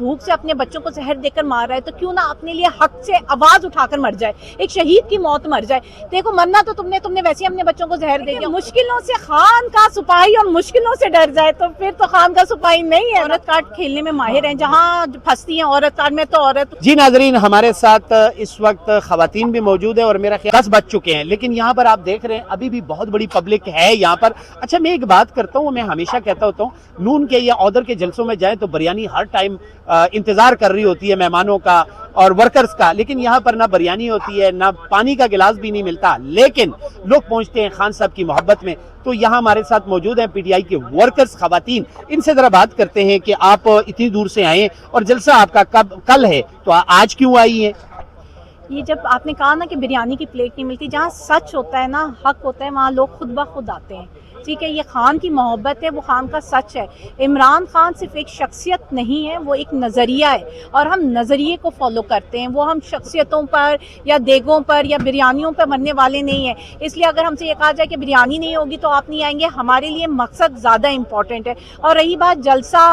بھوک سے اپنے بچوں کو زہر دے کر مار رہا ہے تو کیوں نہ اپنے لیے حق سے آواز اٹھا کر مر جائے، ایک شہید کی موت مر جائے۔ دیکھو مرنا تو تم نے ویسے اپنے بچوں کو زہر دے دیا۔ مشکلوں سے خان کا سپاہی اور مشکلوں سے ڈر جائے تو پھر تو خان کا سپاہی نہیں ہے۔ عورت کارڈ کھیلنے میں ماہر ہیں، جہاں پھنستی ہیں عورت کارڈ میں تو عورت۔ جی ناظرین، ہمارے ساتھ اس وقت خواتین بھی موجود ہیں اور میرا خیال 10 بج چکے ہیں، لیکن یہاں پر آپ دیکھ رہے ہیں ابھی بھی بہت بڑی پبلک ہے یہاں پر۔ اچھا میں ایک بات کرتا ہوں، میں ہمیشہ کہتا ہوتا ہوں نون کے یا اودر کے جلسوں میں جائیں تو بریانی ہر ٹائم انتظار کر رہی ہوتی ہے مہمانوں کا اور ورکرز کا، لیکن یہاں پر نہ بریانی ہوتی ہے، نہ پانی کا گلاس بھی نہیں ملتا، لیکن لوگ پہنچتے ہیں خان صاحب کی محبت میں۔ تو یہاں ہمارے ساتھ موجود ہیں پی ٹی آئی کے ورکرز خواتین، ان سے ذرا بات کرتے ہیں کہ آپ اتنی دور سے آئے اور جلسہ آپ کا کل ہے تو آج کیوں آئی ہیں؟ یہ جب آپ نے کہا نا کہ بریانی کی پلیٹ نہیں ملتی، جہاں سچ ہوتا ہے نا، حق ہوتا ہے، وہاں لوگ خود بخود آتے ہیں۔ ٹھیک ہے، یہ خان کی محبت ہے، وہ خان کا سچ ہے۔ عمران خان صرف ایک شخصیت نہیں ہے، وہ ایک نظریہ ہے اور ہم نظریے کو فالو کرتے ہیں، وہ ہم شخصیتوں پر یا دیگوں پر یا بریانیوں پر مرنے والے نہیں ہیں۔ اس لیے اگر ہم سے یہ کہا جائے کہ بریانی نہیں ہوگی تو آپ نہیں آئیں گے، ہمارے لیے مقصد زیادہ امپورٹنٹ ہے۔ اور رہی بات جلسہ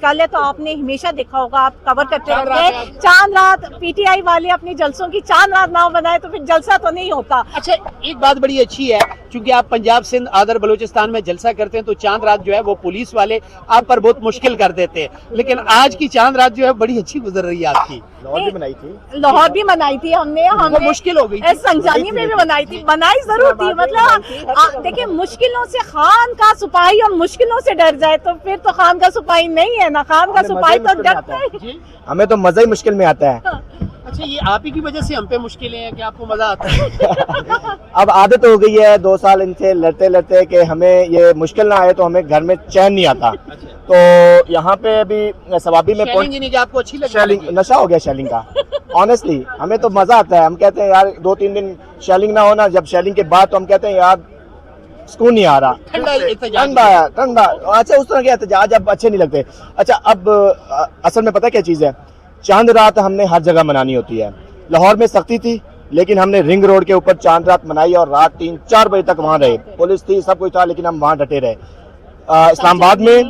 کل ہے تو آپ نے ہمیشہ دیکھا ہوگا، آپ کور کرتے رہتے ہیں چاند رات، پی ٹی آئی والے اپنے جلسوں کی چاند رات نہ بنائے تو پھر جلسہ تو نہیں ہوتا۔ اچھا ایک بات بڑی اچھی ہے، چونکہ آپ پنجاب سندھ آدھر بلوچستان میں جلسہ کرتے ہیں تو چاند رات جو ہے وہ پولیس والے آپ پر بہت مشکل کر دیتے ہیں، لیکن آج کی چاند رات جو ہے بڑی اچھی گزر رہی ہے آپ کی۔ لاہور بھی منائی تھی، لاہور بھی منائی تھی ہم نے، مشکل ہو گئی تھی، سنجانی میں بھی منائی تھی، منائی ضرور تھی۔ مطلب دیکھیں مشکلوں سے خان کا سپاہی اور مشکلوں سے ڈر جائے تو پھر تو خان کا سپاہی نہیں ہے نا، خان کا سپاہی تو ڈرتا ہے۔ ہمیں تو مزہ ہی مشکل میں آتا ہے۔ اچھا یہ آپ ہی کی وجہ سے ہم پہ مشکلیں ہیں کہ آپ کو مزہ آتا ہے؟ اب عادت ہو گئی ہے 2 سال ان سے لڑتے لڑتے کہ ہمیں یہ مشکل نہ آئے تو ہمیں گھر میں چین نہیں آتا۔ تو یہاں پہ ابھی ثوابی میں آپ کو اچھی لگی؟ شیلنگ نشہ ہو گیا شیلنگ کا، آنیسٹلی ہمیں تو مزہ آتا ہے۔ ہم کہتے ہیں یار 2-3 دن شیلنگ نہ ہونا، جب شیلنگ کے بعد تو ہم کہتے ہیں یار سکون نہیں آ رہا، ٹھنڈا۔ اچھا اس طرح کے احتجاج اب اچھے نہیں لگتے۔ اچھا اب اصل میں پتہ کیا چیز ہے، چاند رات ہم نے ہر جگہ منانی ہوتی ہے۔ لاہور میں سختی تھی لیکن ہم نے رنگ روڈ کے اوپر چاند رات منائی اور رات 3-4 بجے تک وہاں رہے، پولیس تھی سب کچھ تھا لیکن ہم وہاں ڈٹے رہے۔ اسلام آباد میں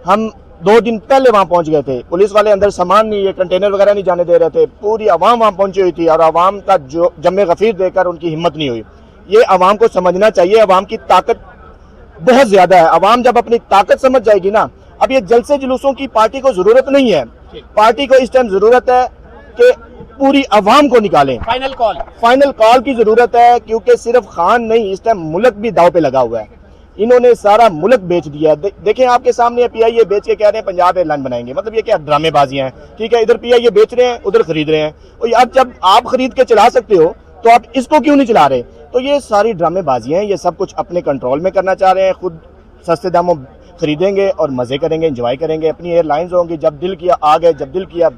ہم 2 دن پہلے وہاں پہنچ گئے تھے، پولیس والے اندر سامان نہیں، یہ کنٹینر وغیرہ نہیں جانے دے رہے تھے، پوری عوام وہاں پہنچی ہوئی تھی اور عوام کا جو جم غفیر دے کر ان کی ہمت نہیں ہوئی۔ یہ عوام کو سمجھنا چاہیے، عوام کی طاقت بہت زیادہ ہے۔ عوام جب اپنی طاقت سمجھ جائے گی نا، اب یہ جلسے جلوسوں کی پارٹی کو ضرورت نہیں ہے، پارٹی کو اس ٹائم ضرورت ہے کہ پوری عوام کو نکالیں۔ فائنل کال کی ضرورت ہے، کیونکہ صرف خان نہیں، اس ٹائم ملک بھی داؤ پہ لگا ہوا ہے۔ انہوں نے سارا ملک بیچ دیا ہے۔ دیکھیں آپ کے سامنے پی آئی اے بیچ کے کہہ رہے ہیں پنجاب ایئر لائن بنائیں گے، مطلب یہ کیا ڈرامے بازیاں ہیں؟ ٹھیک ہے، ادھر پی آئی اے بیچ رہے ہیں، ادھر خرید رہے ہیں، اور اب جب آپ خرید کے چلا سکتے ہو تو آپ اس کو کیوں نہیں چلا رہے؟ تو یہ ساری ڈرامے بازیاں ہیں، یہ سب کچھ اپنے کنٹرول میں کرنا چاہ رہے ہیں، خود سستے داموں خریدیں گے اور مزے کریں گے، انجوائے کریں گے، اپنی ایئر لائنز ہوں گی، جب دل کیا آ گئے، جب دل کیا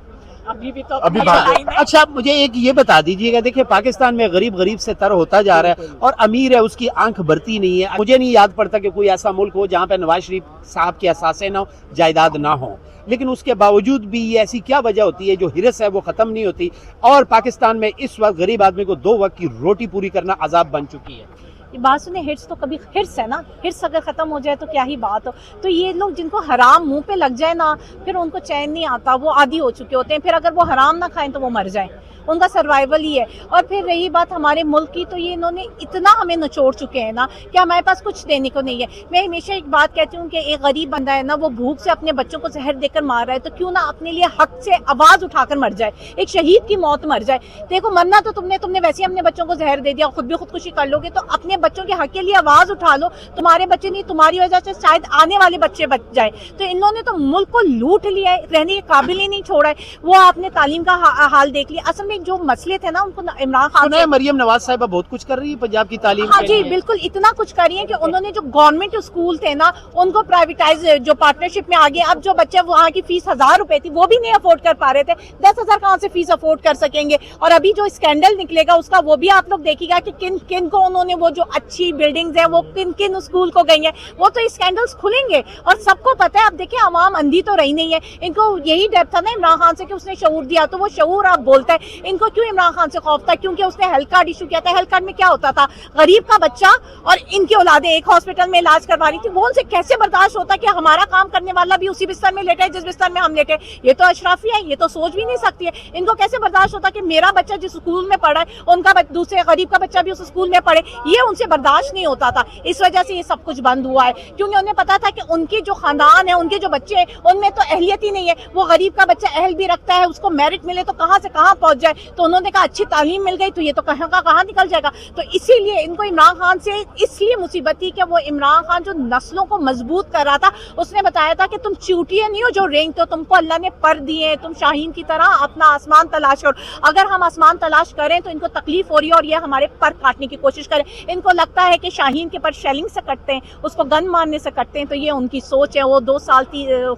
ابھی بات۔ اچھا مجھے ایک یہ بتا دیجئے گا، دیکھیں پاکستان میں غریب سے تر ہوتا جا رہا ہے اور امیر ہے اس کی آنکھ بھرتی نہیں ہے۔ مجھے نہیں یاد پڑتا کہ کوئی ایسا ملک ہو جہاں پہ نواز شریف صاحب کے اثاثے نہ ہو، جائیداد نہ ہو، لیکن اس کے باوجود بھی یہ ایسی کیا وجہ ہوتی ہے جو ہرس ہے وہ ختم نہیں ہوتی، اور پاکستان میں اس وقت غریب آدمی کو 2 وقت کی روٹی پوری کرنا عذاب بن چکی ہے۔ یہ بات سنیں، ہرس تو کبھی ہرس ہے نا، ہرس اگر ختم ہو جائے تو کیا ہی بات ہو۔ تو یہ لوگ جن کو حرام منہ پہ لگ جائے نا، پھر ان کو چین نہیں آتا، وہ عادی ہو چکے ہوتے ہیں، پھر اگر وہ حرام نہ کھائیں تو وہ مر جائیں، ان کا سروائیول ہی ہے۔ اور پھر رہی بات ہمارے ملک کی، تو یہ انہوں نے اتنا ہمیں نچوڑ چکے ہیں نا کہ ہمارے پاس کچھ دینے کو نہیں ہے۔ میں ہمیشہ ایک بات کہتی ہوں کہ ایک غریب بندہ ہے نا، وہ بھوک سے اپنے بچوں کو زہر دے کر مار رہا ہے تو کیوں نہ اپنے لیے حق سے آواز اٹھا کر مر جائے، ایک شہید کی موت مر جائے۔ دیکھو مرنا تو تم نے ویسے اپنے بچوں کو زہر دے دیا، خود بھی خودکشی کر لو گے، تو اپنے بچوں کے حق کے لیے آواز اٹھا لو، تمہارے بچے نہیں، تمہاری وجہ سے شاید آنے والے بچے بچ جائیں۔ تو انہوں نے تو ملک کو لوٹ لیا ہے، رہنے کے قابل ہی نہیں چھوڑا ہے۔ وہ آپ نے تعلیم کا حال دیکھ لیا، اصل میں جو مسئلے تھے نا ان کو عمران خان سے، مریم نواز صاحبہ بہت کچھ کر رہی ہے پنجاب کی تعلیم ہاں جی بالکل اتنا کچھ کر رہی ہیں کہ انہوں نے جو گورنمنٹ اسکول تھے نا ان کو پرائیویٹائز، جو پارٹنرشپ میں آگے، اب جو بچے وہاں کی فیس 1000 روپے تھی وہ بھی نہیں افورڈ کر پا رہے تھے، 10,000 کہاں سے فیس افورڈ کر سکیں گے؟ اور ابھی جو اسکینڈل نکلے گا اس کا وہ بھی آپ لوگ دیکھیے گا کہ کن کو انہوں نے وہ جو अच्छी बिल्डिंग्स हैं वो किन किन स्कूल को गई हैं, वो तो स्कैंडल्स खुलेंगे और सबको पता है। अब देखिए अवाम अंधी तो रही नहीं है, इनको यही डर था ना इमरान खान से कि उसने शऊर दिया, तो वो शऊर आप बोलता है। इनको क्यों इमरान खान से खौफ था? क्योंकि उसने हेल्थ कार्ड इशू किया था। हेल्थ कार्ड में क्या होता था, गरीब का बच्चा और इनकी औलादें एक हॉस्पिटल में इलाज करवा रही थी, वो उनसे कैसे बर्दाश्त होता कि हमारा काम करने वाला भी उसी बिस्तर में लेटा है जिस बिस्तर में हम लेटे। ये तो अशराफी है, ये तो सोच भी नहीं सकती है। इनको कैसे बर्दाश्त होता कि मेरा बच्चा जिस स्कूल में पढ़ा है उनका दूसरे गरीब का बच्चा भी उस स्कूल में पढ़े, ये उनसे बर्दाश्त नहीं होता था। इस वजह से ये सब कुछ बंद हुआ है, क्योंकि उन्हें पता था कि उनकी जो खानदान है, उनके जो बच्चे हैं, उनमें तो अहलियत ही नहीं है। वो गरीब का बच्चा अहल भी रखता है, उसको मेरिट मिले तो कहाँ से कहाँ पहुंच जाए। तो उन्होंने कहा अच्छी तालीम मिल गई तो ये तो कहाँ का कहाँ निकल जाएगा। तो इसीलिए इनको इमरान खान से इसलिए मुसीबत थी कि वो इमरान खान जो नस्लों को मजबूत कर रहा था, उसने बताया था कि तुम चूटियां नहीं हो जो रेंगते हो, तुमको अल्लाह ने पर दिए, तुम शाहीन की तरह अपना आसमान तलाश करो। अगर हम आसमान तलाश करें तो इनको तकलीफ हो रही है और ये हमारे पर काटने की कोशिश करें। इनको लगता है कि शाहीन के पर शेलिंग से कटते हैं, उसको गन मारने से कटते हैं, तो ये उनकी सोच है। वो 2 साल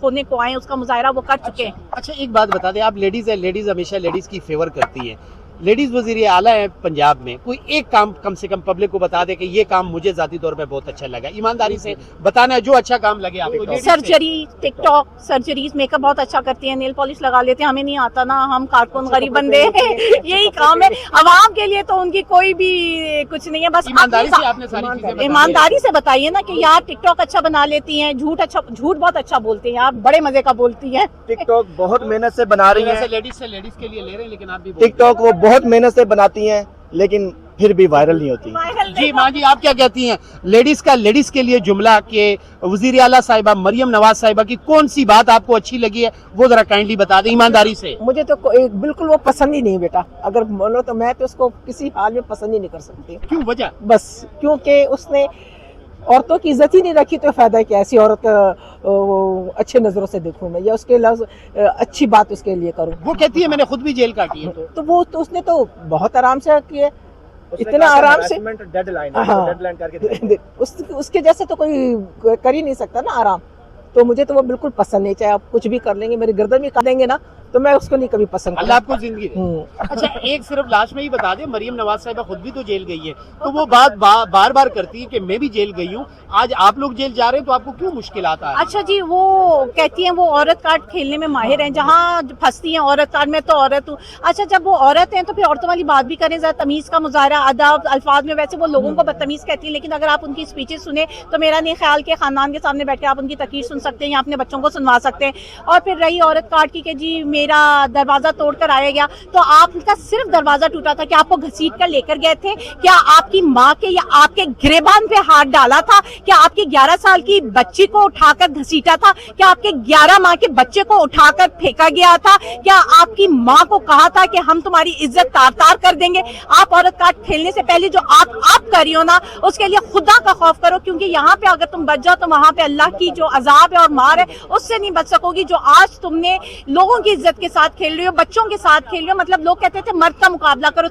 होने को आए, उसका मुजाहरा वो कर चुके हैं। अच्छा एक बात बता दें, आप लेडीज है, लेडीज हमेशा लेडीज की फेवर करती है। लेडीज वजीर आला है पंजाब में, कोई एक काम कम से कम पब्लिक को बता दे कि ये काम मुझे जाती तौर पे बहुत अच्छा लगा, ईमानदारी से बताना है जो अच्छा काम लगे आपको। सर्जरी, टिकटॉक, सर्जरीज, मेकअप बहुत अच्छा करती है, नेल पॉलिश लगा लेते हैं, हमें नहीं आता ना, हम कारकुन गरीब बंदे हैं, यही काम है। अवाम के लिए तो उनकी कोई भी कुछ नहीं है, बस ईमानदारी से आपने सारी चीजें ईमानदारी से बताइए ना कि यार टिकटॉक अच्छा बना लेती हैं, झूठ बहुत अच्छा बोलती हैं यार, बड़े मजे का बोलती हैं। टिकटॉक बहुत मेहनत से बना रही है, लेडीज के लिए ले रहे हैं, लेकिन आप भी टिकटॉक वो बहुत मेहनत से बनाती हैं, लेकिन फिर भी वायरल नहीं होती। जी माँ जी, आप क्या कहती हैं? लेडीज के लिए जुमला के वजीर आला साहिबा मरियम नवाज साहिबा की कौन सी बात आपको अच्छी लगी है, वो जरा काइंडली बता दें ईमानदारी से। मुझे तो बिल्कुल वो पसंद ही नहीं बेटा, अगर बोलो तो मैं तो उसको किसी हाल में पसंद ही नहीं कर सकती। क्यों, वजह? बस क्योंकि उसने औरतों की इज्जत ही नहीं रखी, तो फायदा क्या, ऐसी औरत अच्छे नजरों से देखूं मैं या उसके लफ्ज अच्छी बात उसके लिए करूं। वो कहती है मैंने खुद भी जेल काटी है, तो वो तो उसने तो बहुत आराम से किया, इतना आराम से डेडलाइन करके उसके जैसे तो कोई कर ही नहीं सकता ना आराम। तो मुझे तो वो बिल्कुल पसंद नहीं, चाहे आप कुछ भी कर लेंगे, मेरी गर्दन भी काट देंगे ना, तो मैं उसको नहीं कभी पसंद। अल्लाह आपको जिंदगी दे। अच्छा एक सिर्फ लास्ट में ही बता दे, मरियम नवाज साहिबा खुद भी तो जेल गई है, तो वो बात बार बार करती है कि मैं भी जेल गई हूँ, आज आप लोग जेल जा रहे हैं तो आपको क्यों मुश्किल आता है? अच्छा जी, वो कहती हैं वो औरत कार्ड खेलने में माहिर हैं, जहाँ फंसती हैं औरत कार्ड में, तो औरत हूँ। अच्छा जब वो औरत हैं तो फिर औरतों वाली बात भी करें, जरा तमीज का मुजाहरा, अदब, अल्फाज में। वैसे वो लोगों को बदतमीज कहती हैं, लेकिन अगर आप उनकी स्पीचेस सुने तो मेरा नहीं ख्याल के खानदान के सामने बैठ के आप उनकी तकीर सुन सकते हैं या अपने बच्चों को सुनवा सकते हैं। और फिर रही औरत कार्ड की कि जी मेरा दरवाजा तोड़कर आया गया, तो आपका सिर्फ दरवाजा टूटा था, क्या आपको घसीट कर लेकर गए थे? क्या आपकी माँ के या आपके गिरेबान पे हाथ डाला था? क्या आपकी 11 साल की बच्ची को उठाकर घसीटा था? क्या आपके 11 माह के बच्चे को उठाकर फेंका गया था? क्या आपकी माँ को कहा था कि हम तुम्हारी इज्जत तार तार कर देंगे? आप औरत कार्ड खेलने से पहले जो आप कर रही हो ना, उसके लिए खुदा का खौफ करो, क्योंकि यहाँ पे अगर तुम बच जाओ तो वहां पे अल्लाह की जो अजाब है और मार है उससे नहीं बच सकोगी। जो आज तुमने लोगों की इज्जत के साथ खेल रही हो, बच्चों के साथ खेल रही हो, मतलब लोग कहते थे मर्द का मुकाबला करो,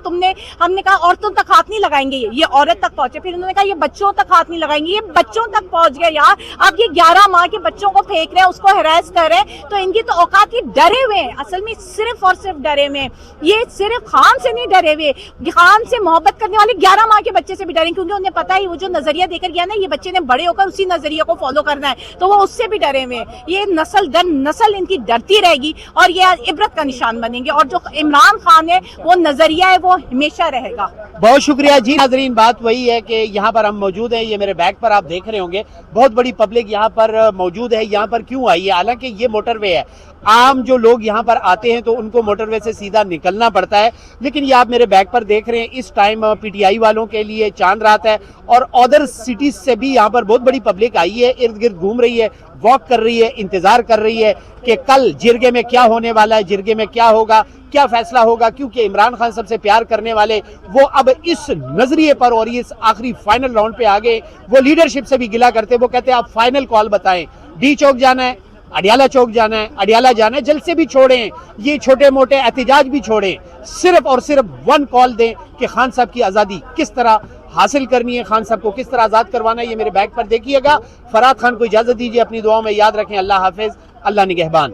हमने कहा औरतों तक हाथ नहीं लगाएंगे, ये औरत तक पहुंचे, फिर उन्होंने कहा ये बच्चों तक हाथ नहीं लगाएंगे, ये बच्चों तक पहुंच गए यार। अब ये 11 माह के बच्चों को फेंक रहे हैं, उसको हैरेस कर रहे हैं, तो इनकी तो औकात ही डरे हुए हैं, असल में सिर्फ और सिर्फ डरे हुए हैं। ये सिर्फ खान से नहीं डरे हुए, खान से मोहब्बत करने वाले 11 माह के बच्चे से भी डरे, क्योंकि उन्हें पता है वो जो नजरिया देकर गया ना, ये बच्चे ने बड़े होकर उसी नजरिया को फॉलो करना है, तो वो उससे भी डरे हुए हैं। ये नस्ल दर नस्ल इनकी डरती रहेगी और ये इबरत का निशान बनेंगे, और जो इमरान खान है वो नजरिया है वो हमेशा रहेगा। बहुत शुक्रिया जी। नाजरीन बात वही है कि यहाँ पर हम मौजूद हैं, ये मेरे बैग पर आप देख रहे होंगे, बहुत बड़ी पब्लिक यहाँ पर मौजूद है। यहाँ पर क्यों आई है? हालांकि ये मोटरवे है, आम जो लोग यहाँ पर आते हैं तो उनको मोटरवे से सीधा निकलना पड़ता है, लेकिन ये आप मेरे बैग पर देख रहे हैं, इस टाइम पीटीआई वालों के लिए चांद रात है और अदर सिटीज से भी यहाँ पर बहुत बड़ी पब्लिक आई है, इर्द गिर्द घूम रही है, वॉक कर रही है, इंतजार कर रही है कि कल जिरगे में क्या होने वाला है, जिरगे में क्या होगा, क्या फैसला होगा, क्योंकि इमरान खान सबसे प्यार करने वाले वो अब इस नजरिए पर और इस आखिरी फाइनल राउंड पे आ गए। वो लीडरशिप से भी गिला करते, वो कहते हैं आप फाइनल कॉल बताएं, डी चौक जाना है, अडियाला चौक जाना है, अडियाला जाना है, जलसे भी छोड़ें, ये छोटे मोटे एहतजाज भी छोड़ें, सिर्फ और सिर्फ वन कॉल दें कि खान साहब की आज़ादी किस तरह हासिल करनी है, खान साहब को किस तरह आज़ाद करवाना है। ये मेरे बैग पर देखिएगा। फराद खान को इजाज़त दीजिए, अपनी दुआओं में याद रखें। अल्लाह हाफिज़, अल्लाह निगहबान।